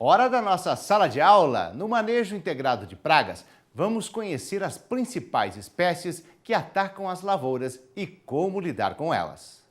Hora da nossa sala de aula. No manejo integrado de pragas, vamos conhecer as principais espécies que atacam as lavouras e como lidar com elas.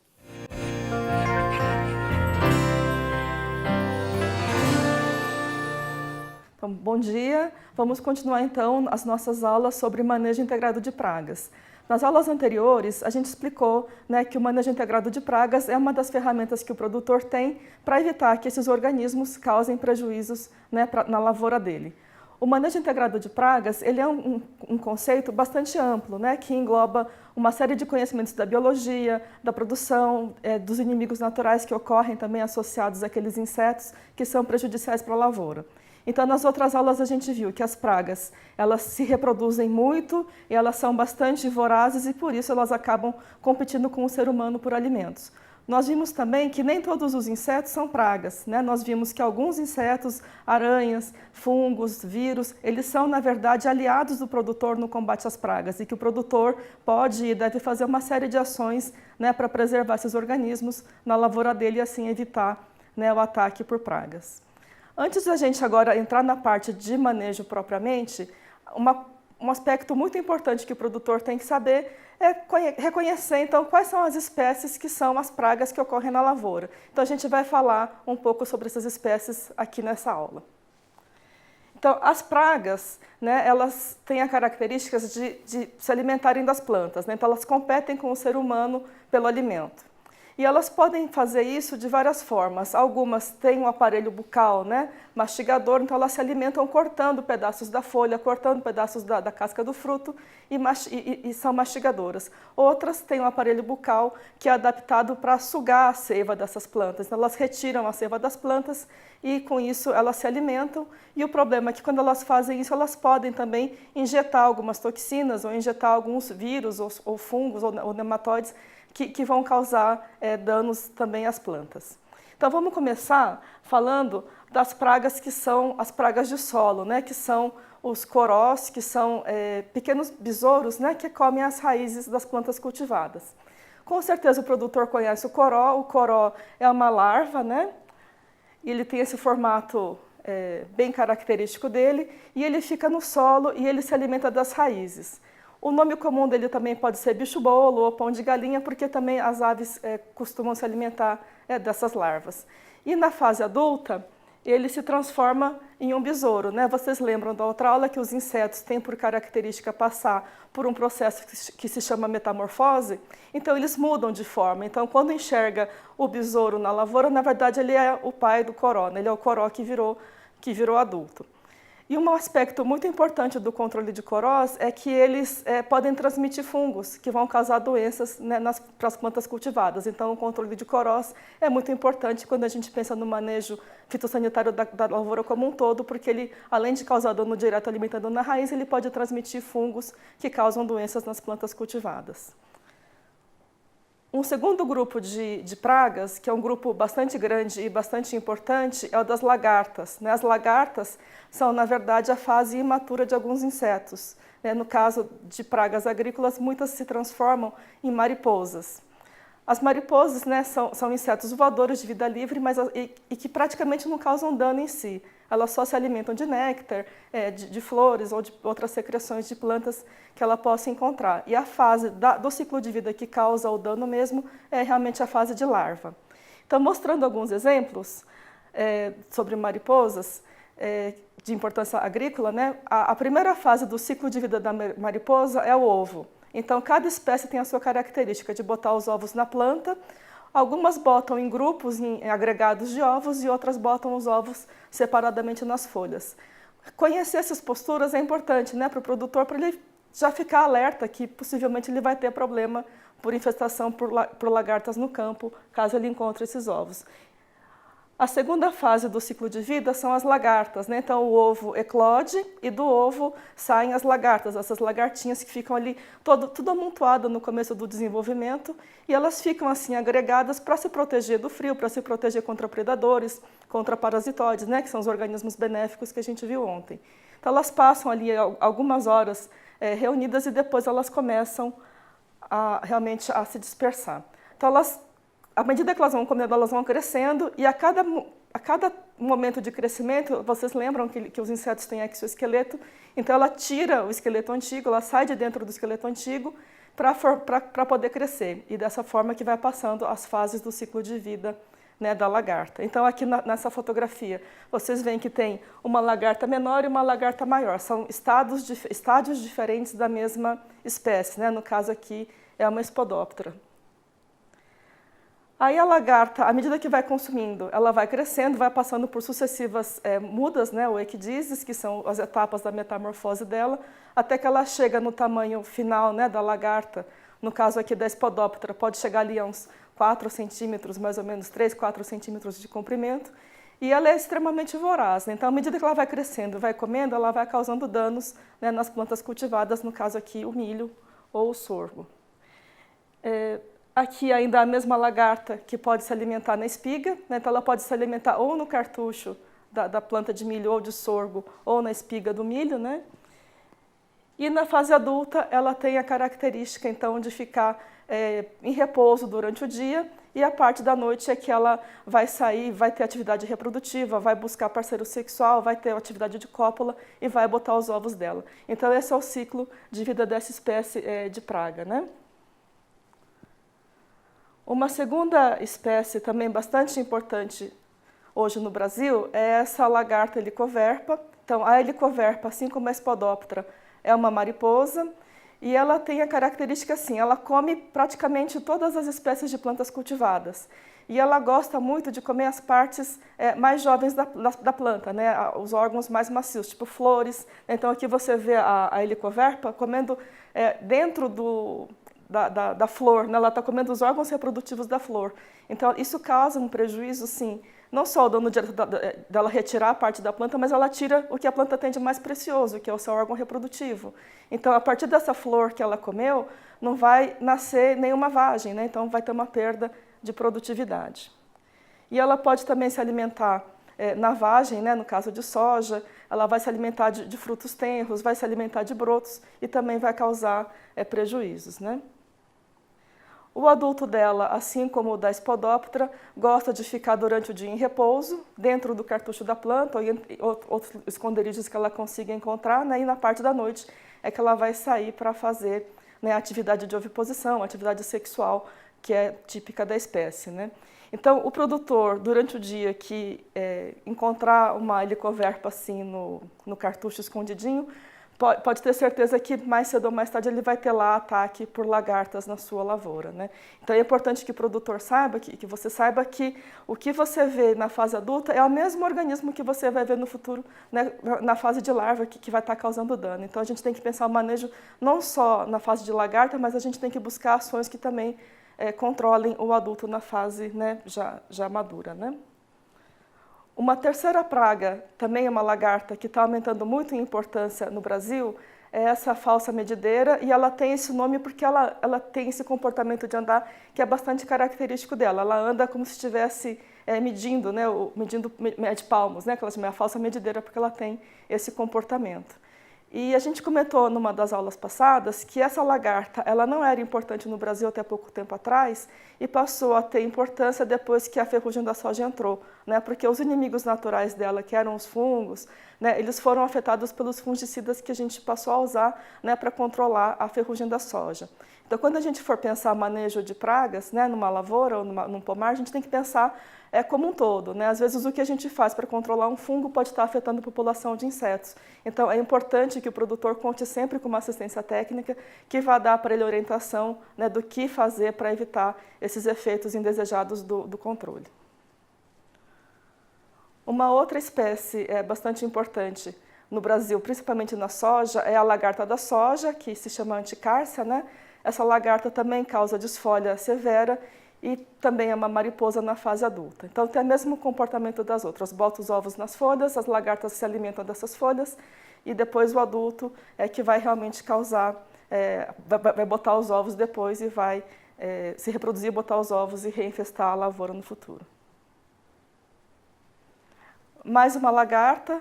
Então, bom dia. Vamos continuar então as nossas aulas sobre manejo integrado de pragas. Nas aulas anteriores, a gente explicou, que o manejo integrado de pragas é uma das ferramentas que o produtor tem para evitar que esses organismos causem prejuízos, na lavoura dele. O manejo integrado de pragas ele é um conceito bastante amplo, que engloba uma série de conhecimentos da biologia, da produção, dos inimigos naturais que ocorrem também associados àqueles insetos que são prejudiciais para a lavoura. Então, nas outras aulas a gente viu que as pragas, elas se reproduzem muito e elas são bastante vorazes e por isso elas acabam competindo com o ser humano por alimentos. Nós vimos também que nem todos os insetos são pragas, Nós vimos que alguns insetos, aranhas, fungos, vírus, eles são, na verdade, aliados do produtor no combate às pragas e que o produtor pode e deve fazer uma série de ações, para preservar esses organismos na lavoura dele e assim evitar, o ataque por pragas. Antes da gente agora entrar na parte de manejo propriamente, um aspecto muito importante que o produtor tem que saber é reconhecer, então, quais são as espécies que são as pragas que ocorrem na lavoura. Então, a gente vai falar um pouco sobre essas espécies aqui nessa aula. Então, as pragas, elas têm a característica de se alimentarem das plantas, Então, elas competem com o ser humano pelo alimento. E elas podem fazer isso de várias formas. Algumas têm um aparelho bucal, mastigador, então elas se alimentam cortando pedaços da folha, cortando pedaços da casca do fruto e são mastigadoras. Outras têm um aparelho bucal que é adaptado para sugar a seiva dessas plantas. Então elas retiram a seiva das plantas e com isso elas se alimentam. E o problema é que quando elas fazem isso, elas podem também injetar algumas toxinas ou injetar alguns vírus ou fungos ou nematóides que vão causar danos também às plantas. Então vamos começar falando das pragas que são as pragas de solo, que são os corós, que são pequenos besouros, que comem as raízes das plantas cultivadas. Com certeza o produtor conhece o coró é uma larva, e ele tem esse formato bem característico dele, e ele fica no solo e ele se alimenta das raízes. O nome comum dele também pode ser bicho-bolo ou pão de galinha, porque também as aves costumam se alimentar dessas larvas. E na fase adulta, ele se transforma em um besouro. Vocês lembram da outra aula que os insetos têm por característica passar por um processo que se chama metamorfose? Então, eles mudam de forma. Então, quando enxerga o besouro na lavoura, na verdade, ele é o pai do coró, Ele é o coró que virou adulto. E um aspecto muito importante do controle de corós é que eles podem transmitir fungos, que vão causar doenças para as plantas cultivadas. Então, o controle de corós é muito importante quando a gente pensa no manejo fitossanitário da lavoura como um todo, porque ele, além de causar dano direto alimentando na raiz, ele pode transmitir fungos que causam doenças nas plantas cultivadas. Um segundo grupo de pragas, que é um grupo bastante grande e bastante importante, é o das lagartas. As lagartas são, na verdade, a fase imatura de alguns insetos. No caso de pragas agrícolas, muitas se transformam em mariposas. As mariposas são insetos voadores de vida livre, e que praticamente não causam dano em si. Elas só se alimentam de néctar, de flores ou de outras secreções de plantas que ela possa encontrar. E a fase do ciclo de vida que causa o dano mesmo é realmente a fase de larva. Então, mostrando alguns exemplos sobre mariposas de importância agrícola, a primeira fase do ciclo de vida da mariposa é o ovo. Então, cada espécie tem a sua característica de botar os ovos na planta. Algumas botam em grupos, em agregados de ovos, e outras botam os ovos separadamente nas folhas. Conhecer essas posturas é importante para o produtor, para ele já ficar alerta que possivelmente ele vai ter problema por infestação por lagartas no campo, caso ele encontre esses ovos. A segunda fase do ciclo de vida são as lagartas, Então, o ovo eclode e do ovo saem as lagartas, essas lagartinhas que ficam ali tudo amontoado no começo do desenvolvimento, e elas ficam assim agregadas para se proteger do frio, para se proteger contra predadores, contra parasitoides, que são os organismos benéficos que a gente viu ontem. Então, elas passam ali algumas horas reunidas e depois elas começam realmente a se dispersar. Então, à medida que elas vão comendo, elas vão crescendo, e a cada momento de crescimento, vocês lembram que os insetos têm exoesqueleto, então ela tira o esqueleto antigo, ela sai de dentro do esqueleto antigo para poder crescer. E dessa forma que vai passando as fases do ciclo de vida, né, da lagarta. Então aqui nessa fotografia, vocês veem que tem uma lagarta menor e uma lagarta maior. São estádios diferentes da mesma espécie, né? No caso aqui é uma Spodoptera. Aí a lagarta, à medida que vai consumindo, ela vai crescendo, vai passando por sucessivas mudas, né, ou equidizes, que são as etapas da metamorfose dela, até que ela chega no tamanho final, né, da lagarta. No caso aqui da Spodoptera, pode chegar ali a uns 4 centímetros, mais ou menos 3, 4 centímetros de comprimento. E ela é extremamente voraz, né? Então, à medida que ela vai crescendo, vai comendo, ela vai causando danos, né, nas plantas cultivadas, no caso aqui o milho ou o sorgo. Aqui ainda a mesma lagarta que pode se alimentar na espiga, né? Então ela pode se alimentar ou no cartucho da planta de milho ou de sorgo, ou na espiga do milho, né? E na fase adulta ela tem a característica então de ficar em repouso durante o dia, e a parte da noite é que ela vai sair, vai ter atividade reprodutiva, vai buscar parceiro sexual, vai ter atividade de cópula e vai botar os ovos dela. Então esse é o ciclo de vida dessa espécie de praga, né? Uma segunda espécie também bastante importante hoje no Brasil é essa lagarta Helicoverpa. Então, a Helicoverpa, assim como a Spodoptera, é uma mariposa e ela tem a característica assim, ela come praticamente todas as espécies de plantas cultivadas. E ela gosta muito de comer as partes mais jovens da planta, né? Os órgãos mais macios, tipo flores. Então, aqui você vê a Helicoverpa comendo dentro da flor, né? Ela está comendo os órgãos reprodutivos da flor. Então, isso causa um prejuízo, sim, não só o dano direto dela retirar a parte da planta, mas ela tira o que a planta tem de mais precioso, que é o seu órgão reprodutivo. Então, a partir dessa flor que ela comeu, não vai nascer nenhuma vagem, né? Então vai ter uma perda de produtividade. E ela pode também se alimentar na vagem, né? No caso de soja, ela vai se alimentar de frutos tenros, vai se alimentar de brotos e também vai causar prejuízos, né? O adulto dela, assim como o da Spodoptera, gosta de ficar durante o dia em repouso, dentro do cartucho da planta ou em outros esconderijos que ela consiga encontrar, né? E na parte da noite é que ela vai sair para fazer, né, atividade de oviposição, atividade sexual, que é típica da espécie, né? Então, o produtor, durante o dia que encontrar uma Helicoverpa assim no cartucho escondidinho, pode ter certeza que mais cedo ou mais tarde ele vai ter lá ataque por lagartas na sua lavoura, né? Então é importante que o produtor saiba, que você saiba que o que você vê na fase adulta é o mesmo organismo que você vai ver no futuro, né, na fase de larva, que vai estar causando dano. Então a gente tem que pensar o manejo não só na fase de lagarta, mas a gente tem que buscar ações que também controlem o adulto na fase, né, já madura, né? Uma terceira praga, também é uma lagarta que está aumentando muito em importância no Brasil, é essa falsa medideira, e ela tem esse nome porque ela tem esse comportamento de andar que é bastante característico dela. Ela anda como se estivesse medindo, né, mede palmos, né, que ela chama a falsa medideira porque ela tem esse comportamento. E a gente comentou numa das aulas passadas que essa lagarta ela não era importante no Brasil até pouco tempo atrás e passou a ter importância depois que a ferrugem da soja entrou, né? Porque os inimigos naturais dela, que eram os fungos, né, eles foram afetados pelos fungicidas que a gente passou a usar, né, para controlar a ferrugem da soja. Então, quando a gente for pensar manejo de pragas, né, numa lavoura ou num pomar, a gente tem que pensar como um todo, né? Às vezes o que a gente faz para controlar um fungo pode estar afetando a população de insetos. Então é importante que o produtor conte sempre com uma assistência técnica que vá dar para ele orientação, né, do que fazer para evitar esses efeitos indesejados do controle. Uma outra espécie bastante importante no Brasil, principalmente na soja, é a lagarta da soja, que se chama anticárcia, né? Essa lagarta também causa desfolha severa e também é uma mariposa na fase adulta. Então tem o mesmo comportamento das outras, bota os ovos nas folhas, as lagartas se alimentam dessas folhas e depois o adulto é que vai realmente causar, vai botar os ovos depois e vai se reproduzir, botar os ovos e reinfestar a lavoura no futuro. Mais uma lagarta.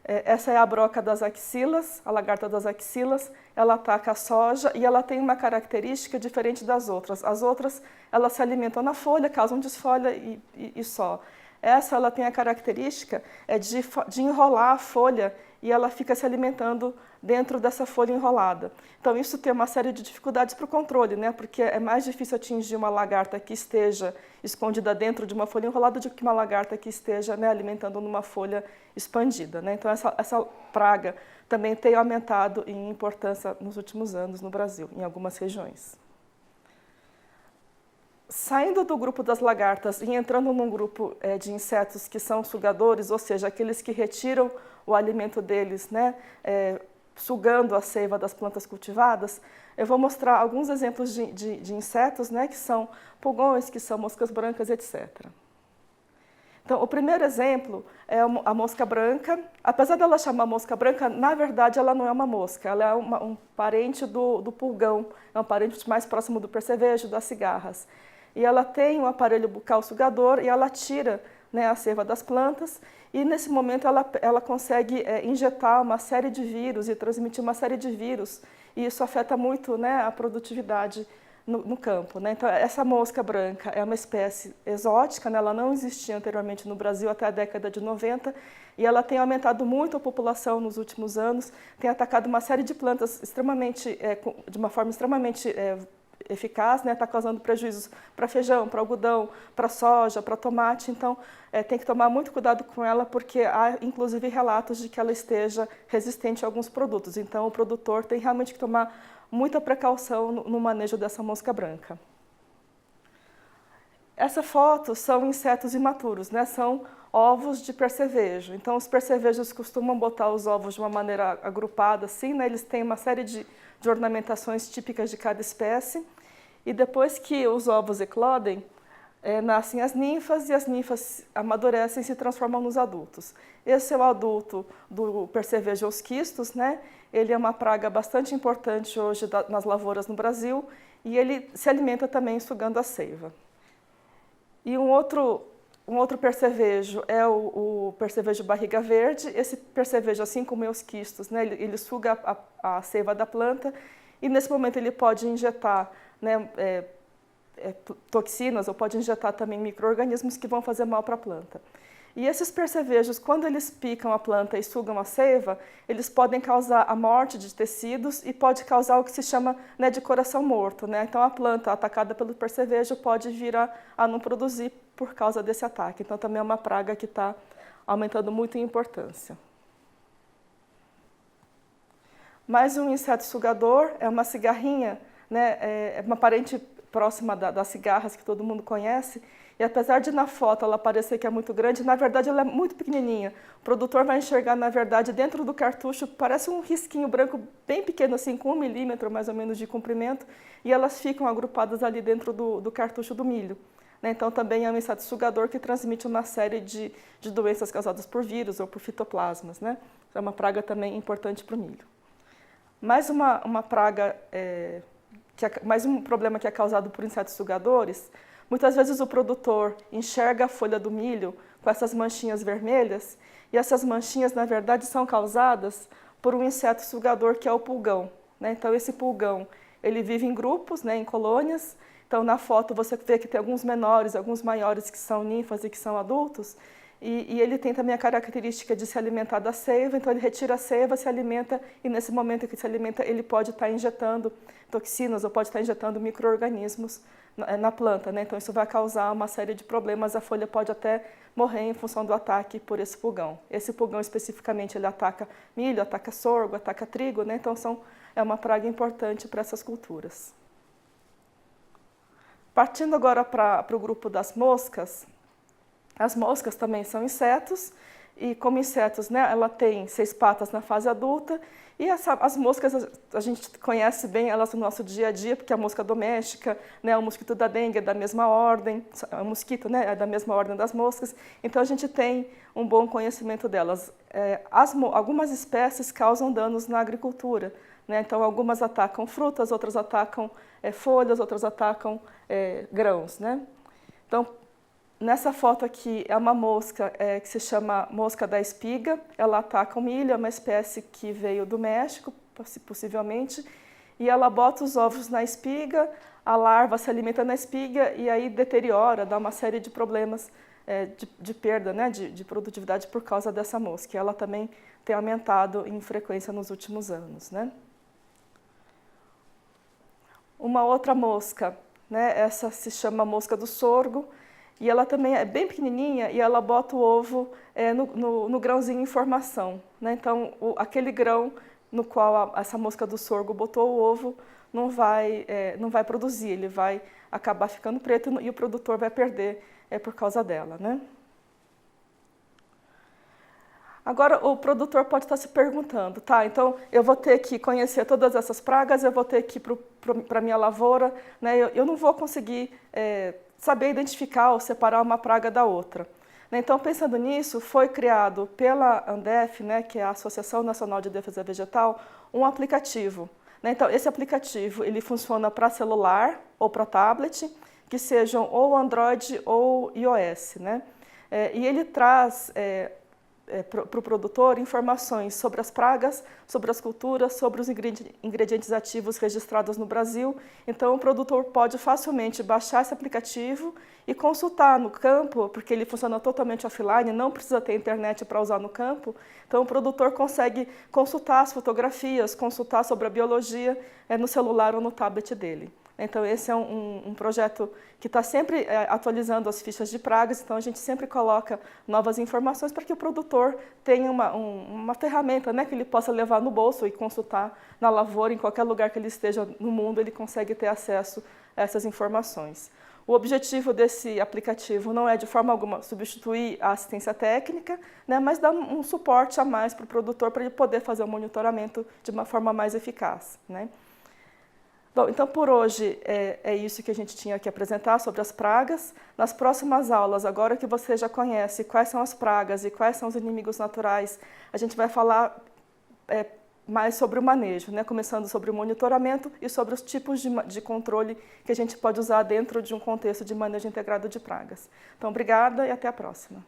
Essa é a broca das axilas, a lagarta das axilas, ela ataca a soja e ela tem uma característica diferente das outras. As outras, elas se alimentam na folha, causam desfolha e só. ela tem a característica de enrolar a folha e ela fica se alimentando dentro dessa folha enrolada. Então isso tem uma série de dificuldades para o controle, né? Porque é mais difícil atingir uma lagarta que esteja escondida dentro de uma folha enrolada do que uma lagarta que esteja, né, alimentando numa folha expandida, né? Então essa praga também tem aumentado em importância nos últimos anos no Brasil, em algumas regiões. Saindo do grupo das lagartas e entrando num grupo de insetos que são sugadores, ou seja, aqueles que retiram o alimento deles, né, sugando a seiva das plantas cultivadas, eu vou mostrar alguns exemplos de insetos, né, que são pulgões, que são moscas brancas, etc. Então, o primeiro exemplo é a mosca branca. Apesar dela chamar mosca branca, na verdade ela não é uma mosca, ela é um parente do pulgão, é um parente mais próximo do percevejo, das cigarras. E ela tem um aparelho bucal sugador e ela tira, né, a seiva das plantas e nesse momento ela consegue injetar uma série de vírus e transmitir uma série de vírus e isso afeta muito, né, a produtividade no campo, né? Então essa mosca branca é uma espécie exótica, né? Ela não existia anteriormente no Brasil até a década de 90 e ela tem aumentado muito a população nos últimos anos, tem atacado uma série de plantas extremamente, de uma forma extremamente eficaz, né? Está causando prejuízos para feijão, para algodão, para soja, para tomate. Então, tem que tomar muito cuidado com ela, porque há, inclusive, relatos de que ela esteja resistente a alguns produtos. Então, o produtor tem realmente que tomar muita precaução no manejo dessa mosca branca. Essa foto são insetos imaturos, né? São ovos de percevejo. Então, os percevejos costumam botar os ovos de uma maneira agrupada, assim, né? Eles têm uma série de ornamentações típicas de cada espécie. E depois que os ovos eclodem, nascem as ninfas e as ninfas amadurecem e se transformam nos adultos. Esse é o adulto do percevejo osquistos, né? Ele é uma praga bastante importante hoje nas lavouras no Brasil e ele se alimenta também sugando a seiva. E um outro percevejo é o percevejo barriga verde. Esse percevejo, assim como os quistos, né, ele suga a seiva da planta e nesse momento ele pode injetar, né, toxinas ou pode injetar também micro-organismos que vão fazer mal para a planta. E esses percevejos, quando eles picam a planta e sugam a seiva, eles podem causar a morte de tecidos e pode causar o que se chama, né, de coração morto, né? Então a planta atacada pelo percevejo pode vir a não produzir por causa desse ataque. Então também é uma praga que está aumentando muito em importância. Mais um inseto sugador é uma cigarrinha, né? É uma parente próxima das cigarras que todo mundo conhece. E apesar de na foto ela parecer que é muito grande, na verdade ela é muito pequenininha. O produtor vai enxergar, na verdade, dentro do cartucho, parece um risquinho branco bem pequeno, assim, com 1 milímetro mais ou menos de comprimento, e elas ficam agrupadas ali dentro do cartucho do milho. Né? Então também é um inseto sugador que transmite uma série de doenças causadas por vírus ou por fitoplasmas. Né? É uma praga também importante para o milho. Mais uma praga, mais um problema que é causado por insetos sugadores. Muitas vezes o produtor enxerga a folha do milho com essas manchinhas vermelhas e essas manchinhas, na verdade, são causadas por um inseto sugador que é o pulgão. Né? Então, esse pulgão, ele vive em grupos, né, em colônias. Então, na foto você vê que tem alguns menores, alguns maiores que são ninfas e que são adultos. E ele tem também a característica de se alimentar da seiva, então ele retira a seiva, se alimenta e nesse momento que se alimenta ele pode estar injetando toxinas ou pode estar injetando micro-organismos na planta, né? Então isso vai causar uma série de problemas, a folha pode até morrer em função do ataque por esse pulgão. Esse pulgão especificamente ele ataca milho, ataca sorgo, ataca trigo, né? Então é uma praga importante para essas culturas. Partindo agora para o grupo das moscas, as moscas também são insetos e como insetos, né, ela tem 6 patas na fase adulta e as moscas a gente conhece bem elas no nosso dia a dia, porque a mosca doméstica, né, o mosquito da dengue é da mesma ordem, o mosquito, né, é da mesma ordem das moscas, então a gente tem um bom conhecimento delas. Algumas espécies causam danos na agricultura, né, então algumas atacam frutas, outras atacam folhas, outras atacam grãos. Né? Então, nessa foto aqui é uma mosca que se chama mosca da espiga, ela ataca o milho, é uma espécie que veio do México, possivelmente, e ela bota os ovos na espiga, a larva se alimenta na espiga e aí deteriora, dá uma série de problemas de perda, né, de produtividade por causa dessa mosca. E ela também tem aumentado em frequência nos últimos anos, né? Uma outra mosca, né, essa se chama mosca do sorgo, e ela também é bem pequenininha e ela bota o ovo no grãozinho em formação, né? Então, aquele grão no qual essa mosca do sorgo botou o ovo não vai produzir, ele vai acabar ficando preto e o produtor vai perder por causa dela, né? Agora, o produtor pode estar se perguntando, tá, então eu vou ter que conhecer todas essas pragas, eu vou ter que ir para a minha lavoura, né, eu não vou conseguir saber identificar ou separar uma praga da outra. Então, pensando nisso, foi criado pela ANDEF, né, que é a Associação Nacional de Defesa Vegetal, um aplicativo. Então, esse aplicativo ele funciona para celular ou para tablet, que sejam ou Android ou iOS, né? E ele traz para o produtor informações sobre as pragas, sobre as culturas, sobre os ingredientes ativos registrados no Brasil. Então, o produtor pode facilmente baixar esse aplicativo e consultar no campo, porque ele funciona totalmente offline, não precisa ter internet para usar no campo. Então, o produtor consegue consultar as fotografias, consultar sobre a biologia no celular ou no tablet dele. Então, esse é um projeto que está sempre atualizando as fichas de pragas, então a gente sempre coloca novas informações para que o produtor tenha uma ferramenta, né, que ele possa levar no bolso e consultar na lavoura, em qualquer lugar que ele esteja no mundo, ele consegue ter acesso a essas informações. O objetivo desse aplicativo não é de forma alguma substituir a assistência técnica, né, mas dar um suporte a mais para o produtor para ele poder fazer o monitoramento de uma forma mais eficaz, né? Bom, então por hoje é isso que a gente tinha que apresentar sobre as pragas. Nas próximas aulas, agora que você já conhece quais são as pragas e quais são os inimigos naturais, a gente vai falar mais sobre o manejo, né? Começando sobre o monitoramento e sobre os tipos de controle que a gente pode usar dentro de um contexto de manejo integrado de pragas. Então, obrigada e até a próxima.